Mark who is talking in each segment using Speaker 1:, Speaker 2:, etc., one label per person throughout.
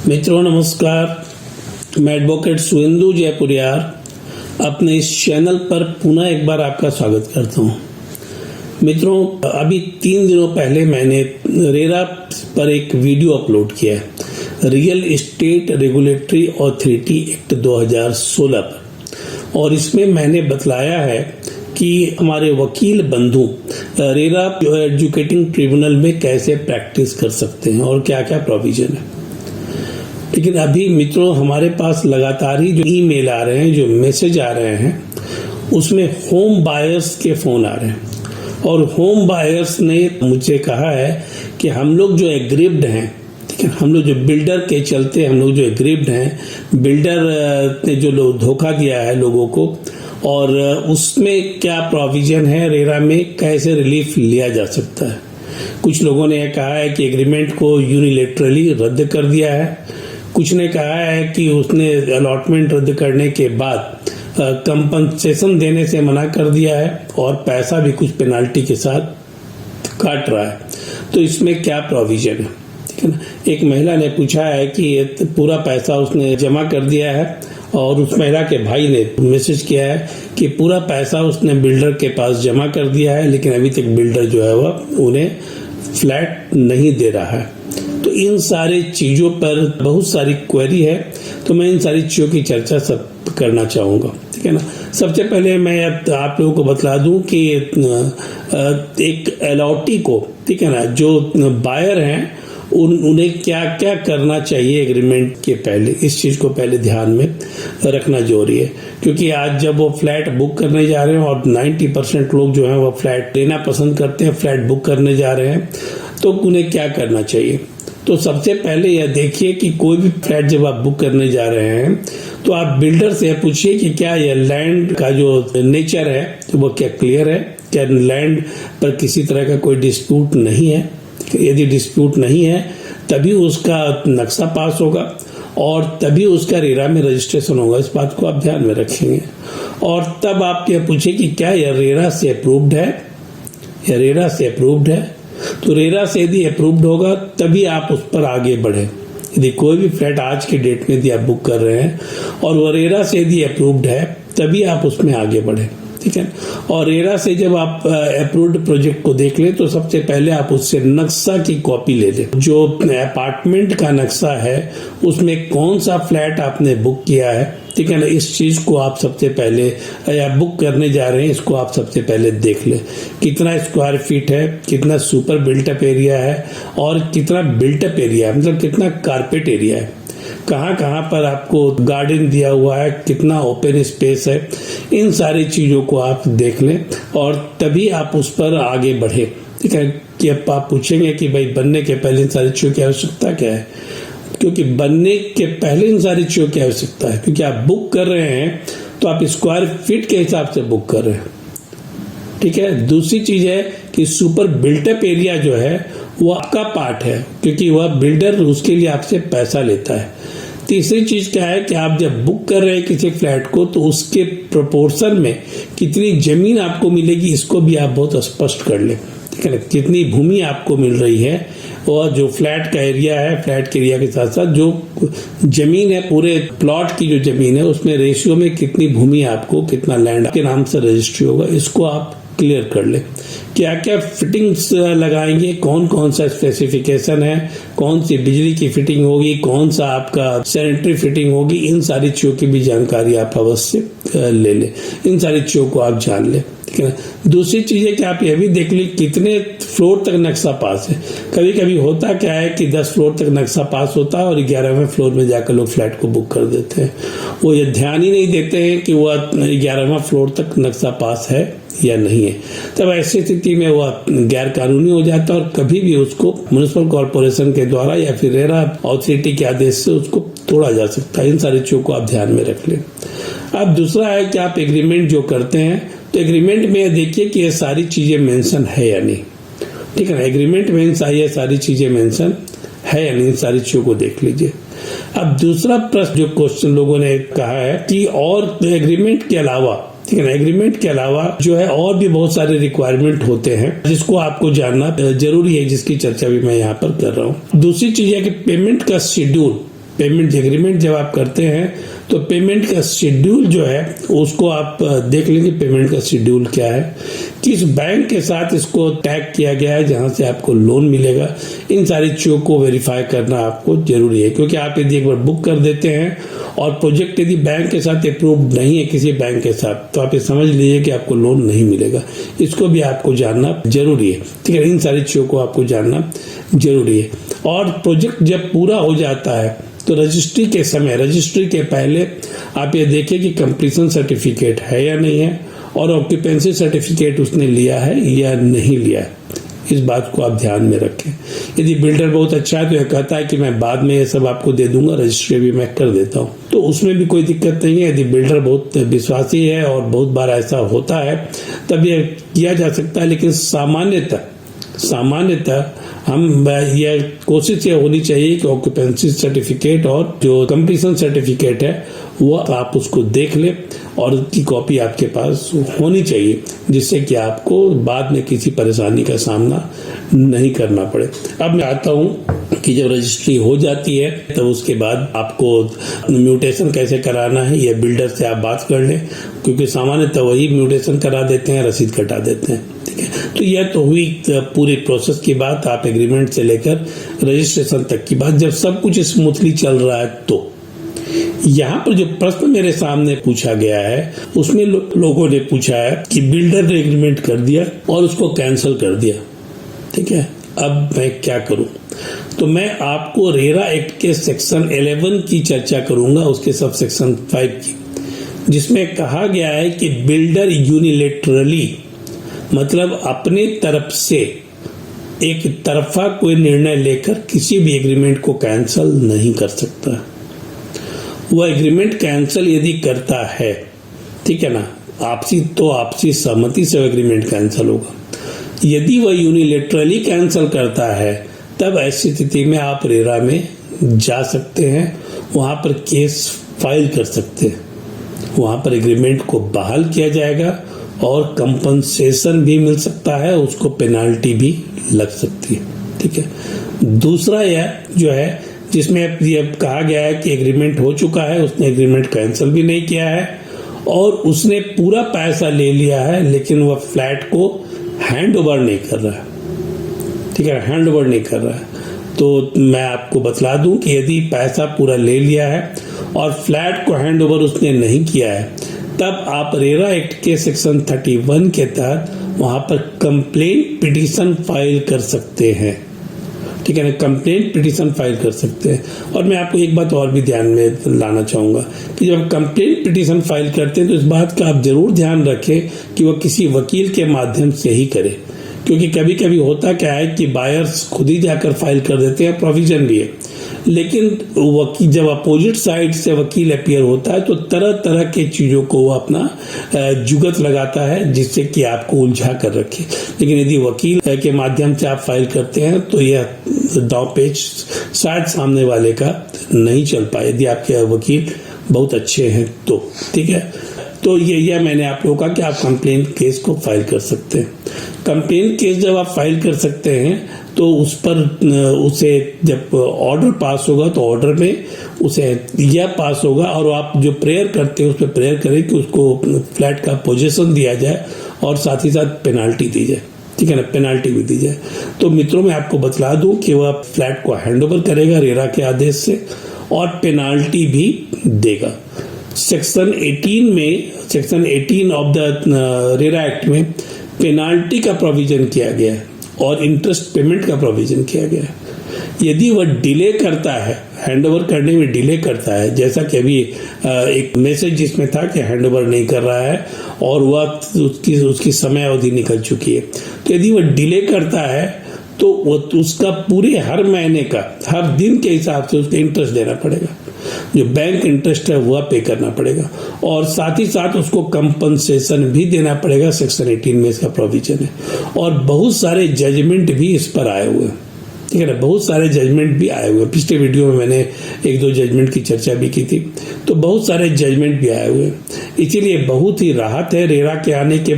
Speaker 1: मित्रों नमस्कार, मैं एडवोकेट सुवेंदु जयपुरियार अपने इस चैनल पर पुनः एक बार आपका स्वागत करता हूं। मित्रों, अभी 3 दिनों पहले मैंने रेरा पर एक वीडियो अपलोड किया है, real estate regulatory authority act 2016 पर, और इसमें मैंने बतलाया है कि हमारे वकील बंधु रेरा एजुकेटिंग ट्रिब्यूनल में कैसे प्रैक्टिस कर सकते हैं और क्या क्या प्रोविजन है। लेकिन अभी मित्रों हमारे पास लगातार ही जो ईमेल आ रहे हैं, जो मैसेज आ रहे हैं, उसमें होम बायर्स के फोन आ रहे हैं और होम बायर्स ने मुझे कहा है कि हम लोग जो एग्रीव्ड हैं, ठीक है, हम लोग जो बिल्डर के चलते हम लोग जो एग्रीव्ड हैं, बिल्डर ने जो धोखा दिया है लोगों को, और उसमें क्या प्रोविजन है, रेरा में कैसे रिलीफ लिया जा सकता है। कुछ लोगों ने कहा है कि एग्रीमेंट को यूनिलेटरली रद्द कर दिया है, कुछ ने कहा है कि उसने अलॉटमेंट रद्द करने के बाद कंपनसेशन देने से मना कर दिया है और पैसा भी कुछ पेनाल्टी के साथ काट रहा है। तो इसमें क्या प्रोविजन है, ठीक है ना। एक महिला ने पूछा है कि पूरा पैसा उसने जमा कर दिया है और उस महिला के भाई ने मैसेज किया है कि पूरा पैसा उसने बिल्डर के पास जमा कर दिया है, लेकिन अभी तक बिल्डर जो है वह उन्हें फ्लैट नहीं दे रहा है। तो इन सारी चीजों पर बहुत सारी क्वेरी है, तो मैं इन सारी चीजों की चर्चा सब करना चाहूंगा, ठीक है ना। सबसे पहले मैं आप लोगों को बतला दूं कि एक अलॉटी को, ठीक है ना, जो बायर हैं उन्हें क्या क्या करना चाहिए एग्रीमेंट के पहले, इस चीज को पहले ध्यान में रखना जरूरी है। क्योंकि आज जब वो फ्लैट बुक करने जा रहे हैं और 90% लोग जो हैं वो फ्लैट लेना पसंद करते हैं, फ्लैट बुक करने जा रहे हैं, तो उन्हें क्या करना चाहिए। तो सबसे पहले यह देखिए कि कोई भी फ्लैट जब आप बुक करने जा रहे हैं तो आप बिल्डर से पूछिए कि क्या यह लैंड का जो नेचर है वो क्या क्लियर है, क्या लैंड पर किसी तरह का कोई डिस्प्यूट नहीं है। यदि डिस्प्यूट नहीं है तभी उसका नक्शा पास होगा और तभी उसका रेरा में रजिस्ट्रेशन होगा, इस बात को आप ध्यान में रखेंगे। और तब आप यह पूछिए कि क्या यह रेरा से अप्रूव्ड है, या रेरा से अप्रूव्ड है। तो रेरा से यदि अप्रूव्ड होगा तभी आप उस पर आगे बढ़े। यदि कोई भी फ्लैट आज के डेट में यदि आप बुक कर रहे हैं और वो रेरा से यदि अप्रूव्ड है तभी आप उसमें आगे बढ़े, ठीक है। और रेरा से जब आप अप्रूव्ड प्रोजेक्ट को देख लें तो सबसे पहले आप उससे नक्शा की कॉपी ले लें। जो अपार्टमेंट का नक्शा है उसमें कौन सा फ्लैट आपने बुक किया है, ठीक है ना, इस चीज को आप सबसे पहले, या बुक करने जा रहे हैं इसको आप सबसे पहले देख लें। कितना स्क्वायर फीट है, कितना सुपर बिल्टअप एरिया है और कितना बिल्टअप एरिया है, मतलब कितना कारपेट एरिया है, कहाँ कहाँ पर आपको गार्डन दिया हुआ है, कितना ओपन स्पेस है। इन सारी चीजों को आप देख लें और तभी आप उस पर आगे बढ़े, ठीक है। कि आप पूछेंगे कि भाई बनने के पहले इन सारी चीजों की आवश्यकता क्या है, क्योंकि बनने के पहले इन सारी चीजों की आवश्यकता है, क्योंकि आप बुक कर रहे हैं तो आप स्क्वायर फीट के हिसाब से बुक कर रहे हैं, ठीक है। दूसरी चीज है कि सुपर बिल्टअप एरिया जो है वो आपका पार्ट है, क्योंकि वह बिल्डर उसके लिए आपसे पैसा लेता है। तीसरी चीज क्या है कि आप जब बुक कर रहे हैं किसी फ्लैट को तो उसके प्रोपोर्शन में कितनी जमीन आपको मिलेगी इसको भी आप बहुत स्पष्ट कर लें, ठीक है ना। कितनी भूमि आपको मिल रही है और जो फ्लैट का एरिया है, फ्लैट के एरिया के साथ साथ जो जमीन है, पूरे प्लॉट की जो जमीन है उसमें रेशियो में कितनी भूमि आपको, कितना लैंड के नाम से रजिस्ट्री होगा, इसको आप क्लियर कर ले। क्या क्या फिटिंग्स लगाएंगे, कौन कौन सा स्पेसिफिकेशन है, कौन सी बिजली की फिटिंग होगी, कौन सा आपका सैनिटरी फिटिंग होगी, इन सारी चीजों की भी जानकारी आप अवश्य ले लें, इन सारी चीजों को आप जान लें, ठीक है ना। दूसरी चीज है कि आप यह भी देख लें कितने फ्लोर तक नक्शा पास है। कभी कभी होता क्या है कि 10 फ्लोर तक नक्शा पास होता है और 11वें फ्लोर में जाकर लोग फ्लैट को बुक कर देते हैं। वो ये ध्यान ही नहीं देते हैं कि वह 11वां फ्लोर तक नक्शा पास है या नहीं है। तब ऐसी स्थिति में वह गैर कानूनी हो जाता है और कभी भी उसको म्युनिसिपल कॉर्पोरेशन के द्वारा या फिर रेरा अथॉरिटी के आदेश से उसको तोड़ा जा सकता है। इन सारी चीजों को आप ध्यान में रख लें। अब दूसरा है कि आप एग्रीमेंट जो करते हैं तो एग्रीमेंट में देखिए कि ये सारी चीजें मेंशन है या नहीं, ठीक है ना। एग्रीमेंट में ये सारी चीजें मेंशन है या नहीं, इन सारी चीजों को देख लीजिए। अब दूसरा प्रश्न जो क्वेश्चन लोगों ने कहा है कि और एग्रीमेंट के अलावा, ठीक है ना, एग्रीमेंट के अलावा जो है और भी बहुत सारे रिक्वायरमेंट होते हैं जिसको आपको जानना जरूरी है, जिसकी चर्चा भी मैं यहाँ पर कर रहा हूँ। दूसरी चीज है कि पेमेंट का शेड्यूल, पेमेंट एग्रीमेंट जब आप करते हैं तो पेमेंट का शेड्यूल जो है उसको आप देख लेंगे, पेमेंट का शेड्यूल क्या है, किस बैंक के साथ इसको टैग किया गया है जहां से आपको लोन मिलेगा। इन सारी चीजों को वेरीफाई करना आपको जरूरी है, क्योंकि आप यदि एक बार बुक कर देते हैं और प्रोजेक्ट यदि बैंक के साथ अप्रूव नहीं है किसी बैंक के साथ, तो आप ये समझ लीजिए कि आपको लोन नहीं मिलेगा। इसको भी आपको जानना जरूरी है, ठीक है। इन सारी चीजों को आपको जानना जरूरी है। और प्रोजेक्ट जब पूरा हो जाता है तो रजिस्ट्री के समय, रजिस्ट्री के पहले आप ये देखें कि कंप्लीशन सर्टिफिकेट है या नहीं है, और ऑक्यूपेंसी सर्टिफिकेट उसने लिया है या नहीं लिया है। इस बात को आप ध्यान में रखें। यदि बिल्डर बहुत अच्छा है तो यह कहता है कि मैं बाद में ये सब आपको दे दूंगा, रजिस्ट्री भी मैं कर देता हूँ, तो उसमें भी कोई दिक्कत नहीं है। यदि बिल्डर बहुत विश्वासी है, और बहुत बार ऐसा होता है, तब यह किया जा सकता है। लेकिन सामान्यतः हम यह कोशिश ये होनी चाहिए कि ऑक्यूपेंसी सर्टिफिकेट और जो कंप्लीशन सर्टिफिकेट है वो आप उसको देख ले, और उसकी कॉपी आपके पास होनी चाहिए, जिससे कि आपको बाद में किसी परेशानी का सामना नहीं करना पड़े। अब मैं आता हूँ कि जब रजिस्ट्री हो जाती है तब उसके बाद आपको म्यूटेशन कैसे कराना है, यह बिल्डर से आप बात कर लें, क्योंकि सामान्यतः वही म्यूटेशन करा देते हैं, रसीद कटा देते हैं, ठीक है। तो यह तो हुई पूरी प्रोसेस की बात, आप एग्रीमेंट से लेकर रजिस्ट्रेशन तक की बात। जब सब कुछ स्मूथली चल रहा है तो यहाँ पर जो प्रश्न मेरे सामने पूछा गया है उसमें लोगों ने पूछा है कि बिल्डर ने एग्रीमेंट कर दिया और उसको कैंसिल कर दिया, ठीक है, अब मैं क्या करूं। तो मैं आपको रेरा एक्ट के सेक्शन 11 की चर्चा करूंगा, उसके सब सेक्शन 5 की, जिसमें कहा गया है कि बिल्डर यूनिलेटरली, मतलब अपने तरफ से एक तरफा कोई निर्णय लेकर किसी भी एग्रीमेंट को कैंसिल नहीं कर सकता। वह एग्रीमेंट कैंसिल यदि करता है, ठीक है ना, आपसी सहमति से एग्रीमेंट कैंसिल होगा। यदि वह यूनिलेटरली कैंसिल करता है, तब ऐसी स्थिति में आप रेरा में जा सकते हैं, वहां पर केस फाइल कर सकते हैं, वहां पर एग्रीमेंट को बहाल किया जाएगा और कंपनसेशन भी मिल सकता है, उसको पेनाल्टी भी लग सकती है, ठीक है। दूसरा यह जो है जिसमें ये कहा गया है कि एग्रीमेंट हो चुका है, उसने एग्रीमेंट कैंसिल भी नहीं किया है और उसने पूरा पैसा ले लिया है, लेकिन वह फ्लैट को हैंड ओवर नहीं कर रहा है, ठीक है, हैंड ओवर नहीं कर रहा है। तो मैं आपको बतला दूं कि यदि पैसा पूरा ले लिया है और फ्लैट को हैंड ओवर उसने नहीं किया है, तब आप रेरा एक्ट के सेक्शन 31 के तहत वहां पर कंप्लेंट पिटीशन फाइल कर सकते हैं, ठीक है ना, कंप्लेंट पिटीशन फाइल कर सकते हैं। और मैं आपको एक बात और भी ध्यान में लाना चाहूंगा कि जब कंप्लेंट पिटीशन फाइल करते हैं तो इस बात का आप जरूर ध्यान रखें कि वह किसी वकील के माध्यम से ही करे, क्योंकि कभी कभी होता क्या है कि बायर्स खुद ही जाकर फाइल कर देते हैं, प्रोविजन भी है, लेकिन वकील जब अपोजिट साइड से वकील अपीयर होता है तो तरह तरह के चीजों को वो अपना जुगत लगाता है, जिससे कि आपको उलझा कर रखे। लेकिन यदि वकील के माध्यम से आप फाइल करते हैं तो यह दांव पेच शायद सामने वाले का नहीं चल पाए, यदि आपके वकील बहुत अच्छे हैं तो, ठीक है। तो यह मैंने आप लोगों का कि आप कंप्लेंट केस को फाइल कर सकते हैं। कंप्लेंट केस जब आप फाइल कर सकते हैं तो उस पर उसे जब ऑर्डर पास होगा तो ऑर्डर में उसे यह पास होगा, और आप जो प्रेयर करते हैं उस पर प्रेयर करें कि उसको फ्लैट का पोजीशन दिया जाए और साथ ही साथ पेनाल्टी दी जाए, ठीक है ना, पेनाल्टी भी दी जाए। तो मित्रों मैं आपको बतला दूं कि वह फ्लैट को हैंडओवर करेगा रेरा के आदेश से और पेनाल्टी भी देगा। Section 18 of the RERA act में पेनाल्टी का प्रोविजन किया गया है और इंटरेस्ट पेमेंट का प्रोविजन किया गया है। यदि वह डिले करता है, हैंडओवर करने में डिले करता है, जैसा कि अभी एक मैसेज जिसमें था कि हैंडओवर नहीं कर रहा है और वह उसकी समय अवधि निकल चुकी है, तो यदि वह डिले करता है तो उसका पूरे हर महीने का हर दिन के हिसाब से उसको इंटरेस्ट देना पड़ेगा, जो बैंक इंटरेस्ट है वह पे करना पड़ेगा, और साथ ही साथ उसको कंपनसेशन भी देना पड़ेगा। सेक्शन 18 में इसका प्रोविजन है, और बहुत सारे जजमेंट भी इस पर आए हुए हैं, ठीक है ना, बहुत सारे जजमेंट भी आए हुए हैं। पिछले वीडियो में मैंने 1-2 जजमेंट की चर्चा भी की थी, तो बहुत सारे जजमेंट भी आए हुए हैं। इसीलिए बहुत ही राहत है रेरा के आने के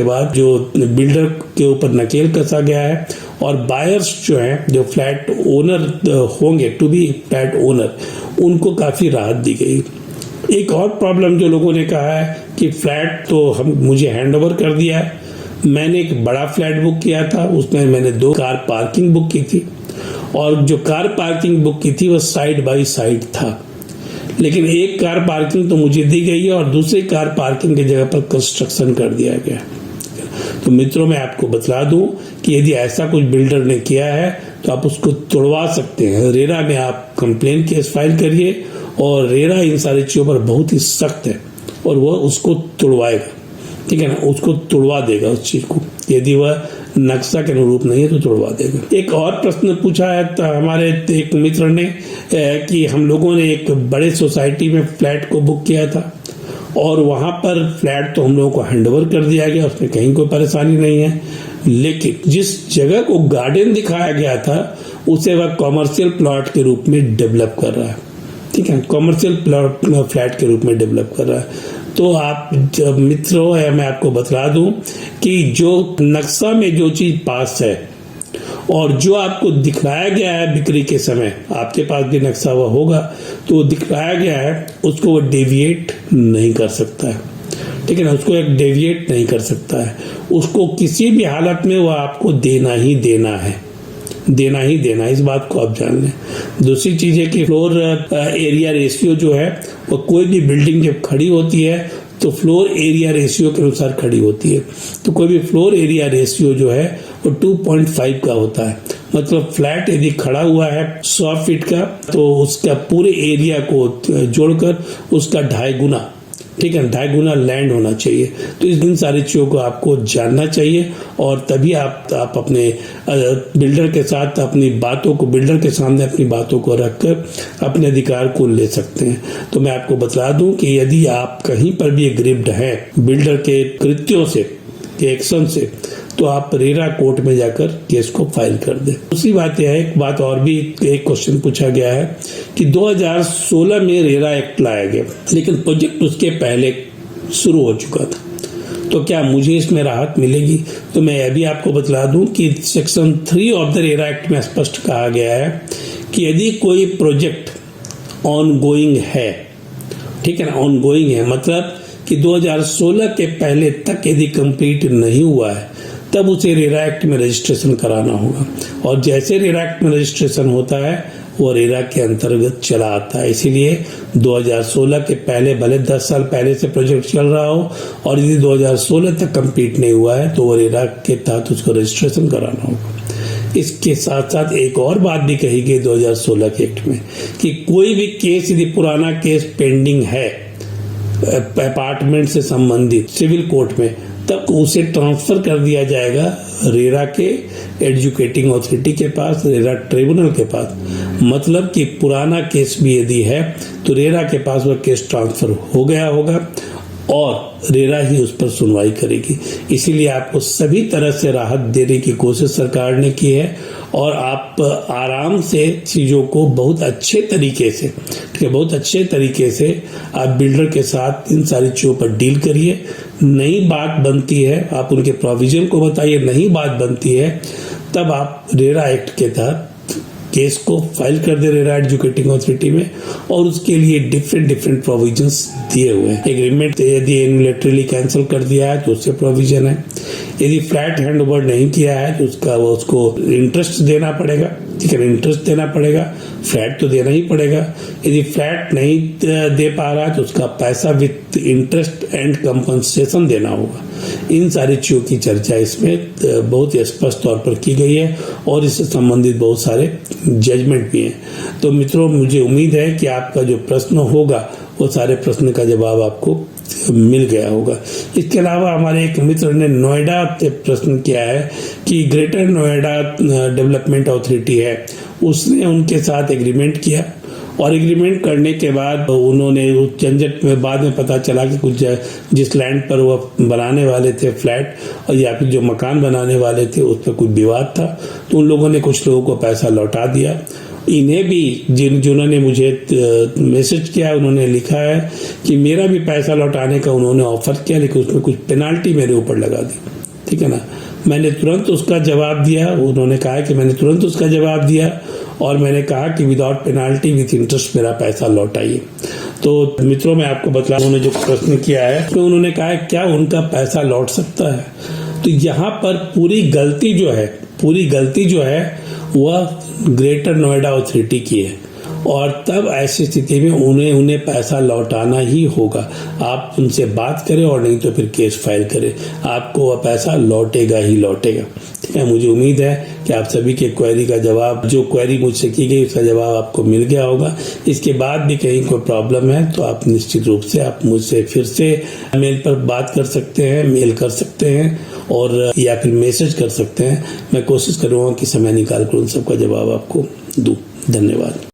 Speaker 1: बाद जो बिल्डर के ऊपर नकेल कसा गया है और बायर्स जो हैं, जो फ्लैट ओनर होंगे, टू बी फ्लैट ओनर, उनको काफ़ी राहत दी गई। एक और प्रॉब्लम जो लोगों ने कहा है कि फ्लैट तो मुझे हैंड ओवर कर दिया है, मैंने एक बड़ा फ्लैट बुक किया था, उसमें मैंने 2 कार पार्किंग बुक की थी, और जो कार पार्किंग बुक की थी वो साइड बाय साइड था, लेकिन एक कार पार्किंग तो मुझे दी गई है और दूसरी कार पार्किंग की जगह पर कंस्ट्रक्शन कर दिया गया। तो मित्रों, मैं आपको बतला दूं कि यदि ऐसा कुछ बिल्डर ने किया है तो आप उसको तोड़वा सकते हैं। रेरा में आप कंप्लेन केस फाइल करिए, और रेरा इन सारी चीज़ों पर बहुत ही सख्त है और वह उसको तोड़वाएगा, ठीक है ना, उसको तोड़वा देगा उस चीज़ को। यदि वह नक्शा के अनुरूप नहीं है तो तोड़वा देगा। एक और प्रश्न पूछा है तो हमारे एक मित्र ने कि हम लोगों ने एक बड़े सोसाइटी में फ्लैट को बुक किया था और वहाँ पर फ्लैट तो हम लोगों को हैंडओवर कर दिया गया, उसमें कहीं कोई परेशानी नहीं है, लेकिन जिस जगह को गार्डन दिखाया गया था उसे वह कॉमर्शियल प्लॉट के रूप में डेवलप कर रहा है, ठीक है, कॉमर्शियल प्लॉट फ्लैट के रूप में डेवलप कर रहा है। तो आप जब मित्रों है, मैं आपको बता दूं कि जो नक्शा में जो चीज पास है और जो आपको दिखलाया गया है बिक्री के समय, आपके पास भी नक्शा हुआ होगा, तो दिखलाया गया है उसको वो डेविएट नहीं कर सकता है, ठीक है ना, उसको एक डेविएट नहीं कर सकता है, उसको किसी भी हालत में वो आपको देना ही देना है, देना ही देना, इस बात को आप जान लें। दूसरी चीज है कि फ्लोर एरिया रेशियो जो है वो कोई भी बिल्डिंग जब खड़ी होती है तो फ्लोर एरिया रेशियो के अनुसार खड़ी होती है। तो कोई भी फ्लोर एरिया रेशियो जो है वो 2.5 का होता है, मतलब फ्लैट यदि खड़ा हुआ है 100 फीट का तो उसका पूरे एरिया को जोड़कर उसका 2.5 गुना, ठीक है, 2.5 गुना लैंड होना चाहिए। तो इन सारी चीज़ों को आपको जानना चाहिए और तभी आप अपने बिल्डर के साथ अपनी बातों को, बिल्डर के सामने अपनी बातों को रखकर अपने अधिकार को ले सकते हैं। तो मैं आपको बता दूं कि यदि आप कहीं पर भी ग्रिप्ड हैं बिल्डर के कृत्यों से, के एक्शन से, तो आप रेरा कोर्ट में जाकर केस को फाइल कर दें। दूसरी बात यह है, एक बात और भी, एक क्वेश्चन पूछा गया है कि 2016 में रेरा एक्ट लाया गया, लेकिन प्रोजेक्ट उसके पहले शुरू हो चुका था, तो क्या मुझे इसमें राहत मिलेगी? तो मैं यह भी आपको बतला दूं कि section 3 of the RERA act में स्पष्ट कहा गया है कि यदि कोई प्रोजेक्ट ऑन गोइंग है, ठीक है ना, ऑन गोइंग है मतलब कि 2016 के पहले तक यदि कंप्लीट नहीं हुआ है तब उसे रेरा एक्ट में रजिस्ट्रेशन कराना होगा, और जैसे रेरा एक्ट में रजिस्ट्रेशन होता है वो रेरा के अंतर्गत चला आता है। इसीलिए 2016 के पहले, भले 10 साल पहले से प्रोजेक्ट चल रहा हो और यदि 2016 तक कंप्लीट नहीं हुआ है तो वो रेरा के तहत उसको रजिस्ट्रेशन कराना होगा। इसके साथ साथ एक और बात भी कही गई 2016 के एक्ट में कि कोई भी केस, यदि पुराना केस पेंडिंग है अपार्टमेंट से संबंधित सिविल कोर्ट में, तब उसे ट्रांसफर कर दिया जाएगा रेरा के एजुकेटिंग अथॉरिटी के पास, रेरा ट्रिब्यूनल के पास। मतलब कि पुराना केस भी यदि है तो रेरा के पास वह केस ट्रांसफर हो गया होगा और रेरा ही उस पर सुनवाई करेगी। इसीलिए आपको सभी तरह से राहत देने की कोशिश सरकार ने की है और आप आराम से चीज़ों को बहुत अच्छे तरीके से, ठीक है, बहुत अच्छे तरीके से आप बिल्डर के साथ इन सारी चीज़ों पर डील करिए। नई बात बनती है आप उनके प्रोविजन को बताइए, नई बात बनती है तब आप रेरा एक्ट के तहत केस को फाइल कर दे रेरा एजुकेटिंग अथॉरिटी में, और उसके लिए डिफरेंट प्रोविजंस दिए हुए हैं। एग्रीमेंट यदि यूनिलैटरली कैंसिल कर दिया है तो उससे प्रोविजन है, यदि फ्लैट हैंड ओवर नहीं किया है तो उसको इंटरेस्ट देना पड़ेगा, ठीक है, इंटरेस्ट देना पड़ेगा, फ्लैट तो देना ही पड़ेगा। यदि फ्लैट नहीं दे पा रहा है तो उसका पैसा विथ इंटरेस्ट एंड कंपनसेशन देना होगा। इन सारी चीज़ों की चर्चा इसमें बहुत ही स्पष्ट तौर पर की गई है और इससे संबंधित बहुत सारे जजमेंट भी हैं। तो मित्रों, मुझे उम्मीद है कि आपका जो प्रश्न होगा वो सारे प्रश्न का जवाब आपको मिल गया होगा। इसके अलावा हमारे एक मित्र ने नोएडा से प्रश्न किया है कि ग्रेटर नोएडा डेवलपमेंट अथॉरिटी है, उसने उनके साथ एग्रीमेंट किया और एग्रीमेंट करने के बाद उन्होंने उस झंझट में बाद में पता चला कि कुछ जिस लैंड पर वो बनाने वाले थे फ्लैट और या फिर जो मकान बनाने वाले थे उस पर कुछ विवाद था, तो उन लोगों ने कुछ लोगों को पैसा लौटा दिया। इन्हें भी जिन्होंने मुझे मैसेज किया उन्होंने लिखा है कि मेरा भी पैसा लौटाने का उन्होंने ऑफर किया, लेकिन उसमें कुछ पेनाल्टी मेरे ऊपर लगा दी, ठीक है ना। मैंने तुरंत उसका जवाब दिया। उन्होंने कहा कि मैंने तुरंत उसका जवाब दिया और मैंने कहा कि विदाउट पेनाल्टी विथ इंटरेस्ट मेरा पैसा लौटाइए। तो मित्रों, मैं आपको बता, उन्होंने जो प्रश्न किया है तो उन्होंने कहा है क्या उनका पैसा लौट सकता है। तो यहाँ पर पूरी गलती जो है वह ग्रेटर नोएडा अथॉरिटी की है और तब ऐसी स्थिति में उन्हें पैसा लौटाना ही होगा। आप उनसे बात करें और नहीं तो फिर केस फाइल करें, आपको वह पैसा लौटेगा ही लौटेगा। ठीक है, मुझे उम्मीद है कि आप सभी के क्वेरी का जवाब, जो क्वेरी मुझसे की गई उसका जवाब आपको मिल गया होगा। इसके बाद भी कहीं कोई प्रॉब्लम है तो आप निश्चित रूप से आप मुझसे फिर से मेल पर बात कर सकते हैं, मेल कर सकते हैं और या फिर मैसेज कर सकते हैं। मैं कोशिश करूँगा कि समय निकाल कर उन सबका जवाब आपको दूं। धन्यवाद।